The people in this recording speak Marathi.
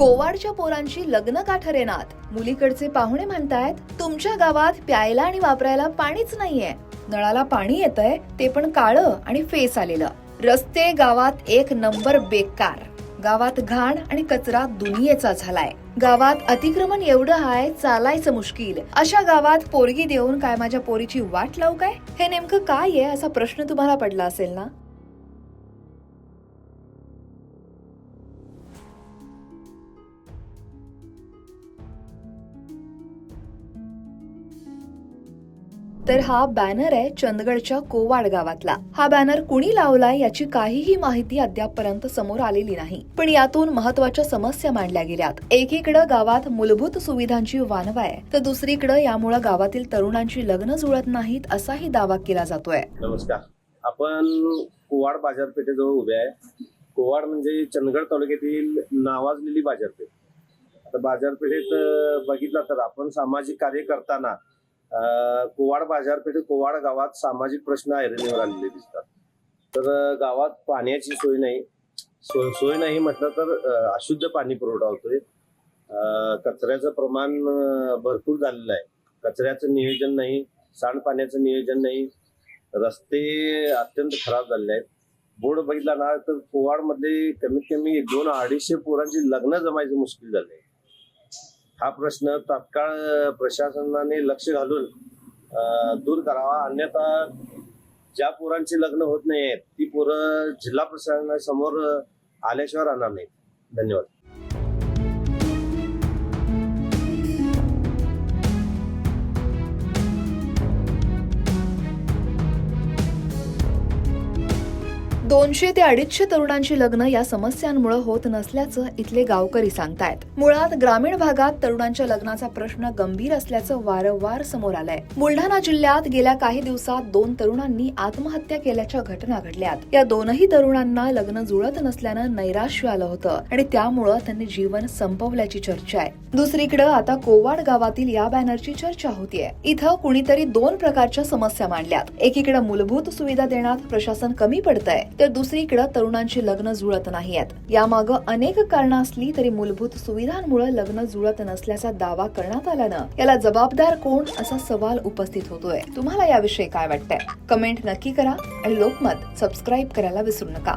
कोवाडच्या पोरांची लग्न का ठरेनात? मुलीकडचे पाहुणे म्हणतायत तुमच्या गावात प्यायला आणि वापरायला पाणीच नाहीये. नळाला पाणी येतंय ते पण काळं आणि फेस आलेलं. रस्ते गावात एक नंबर बेकार. गावात घाण आणि कचरा दुनियेचा झालाय. गावात अतिक्रमण एवढं आहे चालायचं मुश्किल. अशा गावात पोरगी देऊन काय माझ्या पोरीची वाट लावू काय? हे नेमकं काय आहे असा प्रश्न तुम्हाला पडला असेल ना. तर हा बॅनर आहे चंदगडच्या कोवाड गावातला. हा बॅनर कुणी लावलाय याची काहीही माहिती अद्यापपर्यंत समोर आलेली नाही. पण यातून महत्वाच्या समस्या मांडल्या गेल्यात. एकीकडे गावात मूलभूत सुविधांची वानवा आहे, तर दुसरीकडे यामुळे गावातील तरुणांची लग्न जुळत नाहीत असाही दावा केला जातोय. नमस्कार, आपण कोवाड बाजारपेठेजवळ उभे आहे. कोवाड म्हणजे चंदगड तालुक्यातील नावाजलेली बाजारपेठ. आता बाजारपेठेत बघितलं तर आपण सामाजिक कार्य करताना कोवाड बाजारपेठेत कोवाड गावात सामाजिक प्रश्न ऐरणीवर आलेले दिसतात. तर गावात पाण्याची सोय नाही. सोय नाही म्हटलं तर अशुद्ध पाणी पुरवठा होतोय. कचऱ्याचं प्रमाण भरपूर झालेलं आहे. कचऱ्याचं नियोजन नाही, सांडपाण्याचं नियोजन नाही. रस्ते अत्यंत खराब झालेले आहेत. बोर्ड बघितला ना तर कोवाड मध्ये कमीत कमी 200-250 पोरांची लग्न जमायचं मुश्किल झालंय. हा प्रश्न तात्काळ प्रशासनाने लक्ष घालून दूर करावा. अन्यथा ज्या पोरांची लग्न होत नाहीत ती पोरं जिल्हा प्रशासनासमोर आल्याशिवाय राहणार नाही. धन्यवाद. दोनशे ते 250 तरुणांची लग्न या समस्यांमुळे होत नसल्याचं इथले गावकरी सांगतायत. मुळात ग्रामीण भागात तरुणांच्या लग्नाचा प्रश्न गंभीर असल्याचं वारंवार समोर आलंय. बुलढाणा जिल्ह्यात गेल्या काही दिवसात 2 तरुणांनी आत्महत्या केल्याच्या घटना घडल्यात. या दोनही तरुणांना लग्न जुळत नसल्यानं नैराश्य आलं होतं आणि त्यामुळं त्यांनी जीवन संपवल्याची चर्चा आहे. दुसरीकडे आता कोवाड गावातील या बॅनरची चर्चा होतीये. इथं कुणीतरी 2 प्रकारच्या समस्या मांडल्यात. एकीकडे मूलभूत सुविधा देण्यात प्रशासन कमी पडतंय, तर दुसरीकडे तरुणांची लग्न जुळत नाहीयेत. यामागं अनेक कारणं असली तरी मूलभूत सुविधांमुळे लग्न जुळत नसल्याचा दावा करण्यात आल्यानं याला जबाबदार कोण असा सवाल उपस्थित होतोय. तुम्हाला याविषयी काय वाटतंय? कमेंट नक्की करा आणि लोकमत सबस्क्राईब करायला विसरू नका.